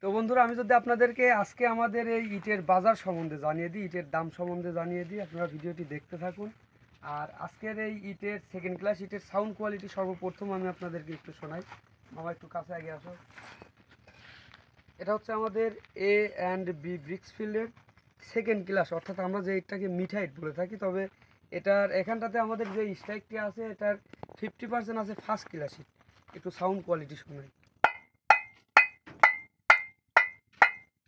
তো বন্ধুরা, আমি যদি আপনাদেরকে আজকে আমাদের এই ইটের বাজার সম্বন্ধে জানিয়ে দিই, ইটের দাম সম্বন্ধে জানিয়ে দিই, আপনারা ভিডিওটি দেখতে থাকুন। আর আজকের এই ইটের সেকেন্ড ক্লাস ইটের সাউন্ড কোয়ালিটি সর্বপ্রথম আমি আপনাদেরকে একটু শোনাই। মামা একটু কাছে আগে আসো। এটা হচ্ছে আমাদের এ অ্যান্ড বি ব্রিক্সফিল্ডের সেকেন্ড ক্লাস, অর্থাৎ আমরা যে ইটটাকে মিঠা ইট বলে থাকি। তবে এটার এখানটাতে আমাদের যে স্ট্রাইকটি আছে এটার 50% আছে ফার্স্ট ক্লাস ইট। একটু সাউন্ড কোয়ালিটি শোনাই,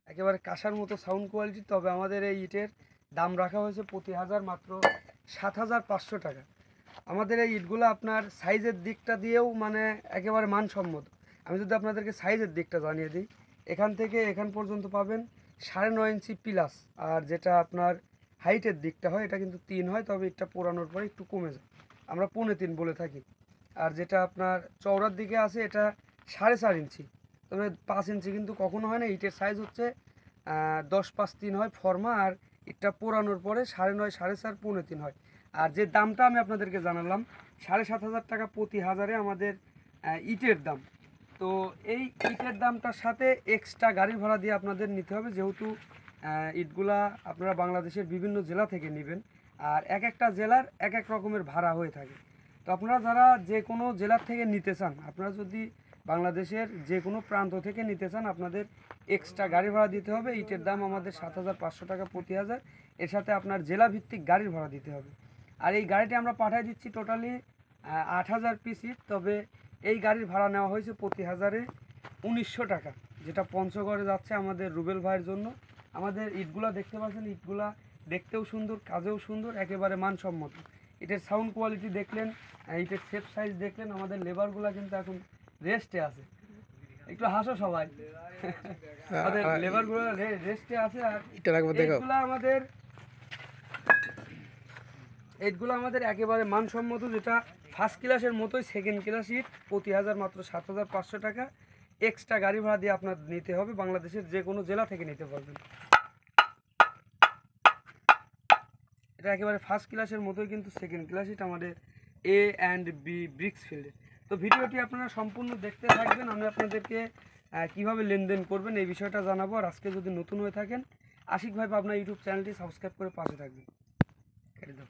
একেবারে কাঁসার মতো সাউন্ড কোয়ালিটি। তবে আমাদের এই ইটের দাম রাখা হয়েছে প্রতি হাজার মাত্র 7,500 টাকা। আমাদের এই ইটগুলো আপনার সাইজের দিকটা দিয়েও মানে একেবারে মানসম্মত। আমি যদি আপনাদেরকে সাইজের দিকটা জানিয়ে দিই, এখান থেকে এখান পর্যন্ত পাবেন 9.5 ইঞ্চি প্লাস। আর যেটা আপনার হাইটের দিকটা হয় এটা কিন্তু 3 হয়, তবে ইটটা পোড়ানোর পরে একটু কমে যায়, আমরা 3.25 বলে থাকি। আর যেটা আপনার চওড়ার দিকে আছে এটা 4.5 ইঞ্চি, তবে 5 ইঞ্চি কিন্তু কখনো হয় না। ইটের সাইজ হচ্ছে 10-5-3 হয় ফর্মা, আর ইটটা পোড়ানোর পরে 9.5, 4.5, 3.25 হয়। আর যে দামটা আমি আপনাদেরকে জানালাম 7,500 টাকা প্রতি হাজারে আমাদের ইটের দাম। তো এই ইটের দামটার সাথে এক্সট্রা গাড়ি ভাড়া দিয়ে আপনাদের নিতে হবে, যেহেতু ইটগুলা আপনারা বাংলাদেশের বিভিন্ন জেলা থেকে নেবেন। আর এক একটা জেলার এক এক রকমের ভাড়া হয়ে থাকে। তো আপনারা যারা যে কোনো জেলার থেকে নিতে চান, আপনারা যদি বাংলাদেশের যে কোনো প্রান্ত থেকে নিতে চান, আপনাদের এক্সট্রা গাড়ি ভাড়া দিতে হবে। ইটের দাম আমাদের 7,500 টাকা প্রতি হাজার, এর সাথে আপনার জেলা ভিত্তিক গাড়ির ভাড়া দিতে হবে। আর এই গাড়িটি আমরা পাঠিয়ে দিচ্ছি টোটালি 8,000 পিস ইট। তবে এই গাড়ির ভাড়া নেওয়া হয়েছে প্রতি হাজারে 1900 টাকা, যেটা পঞ্চগড়ে যাচ্ছে আমাদের রুবেল ভাইয়ের জন্য। আমাদের ইটগুলা দেখতে পাচ্ছেন, ইটগুলা দেখতেও সুন্দর, কাজেও সুন্দর, একেবারে মানসম্মত। ইটের সাউন্ড কোয়ালিটি দেখলেন, ইটের শেপ সাইজ দেখলেন। আমাদের লেবারগুলা কিন্তু এখন রেস্টে আছে, একটু হাসো সবাই। আমাদের লেবারগুলো রেস্টে আছে। আর এইটগুলো আমাদের একেবারে মানসম্মত, যেটা ফার্স্ট ক্লাসের মতোই সেকেন্ড ক্লাস ইট। প্রতি হাজার মাত্র 7,500 টাকা, এক্সট্রা গাড়ি ভাড়া দিয়ে আপনার নিতে হবে। বাংলাদেশের যে কোনো জেলা থেকে নিতে পারবেন। এটা একেবারে ফার্স্ট ক্লাসের মতোই কিন্তু সেকেন্ড ক্লাস ইট আমাদের এ অ্যান্ড বি ব্রিক্সফিল্ডের। তো ভিডিওটি আপনারা সম্পূর্ণ দেখতে থাকবেন, আমি আপনাদেরকে কীভাবে লেনদেন করবেন এই বিষয়টা জানাবো। আর আজকে যদি নতুন হয়ে থাকেন, আশিক ভাই আপনার ইউটিউব চ্যানেলটি সাবস্ক্রাইব করে পাশে থাকবেন। কেটে দাও।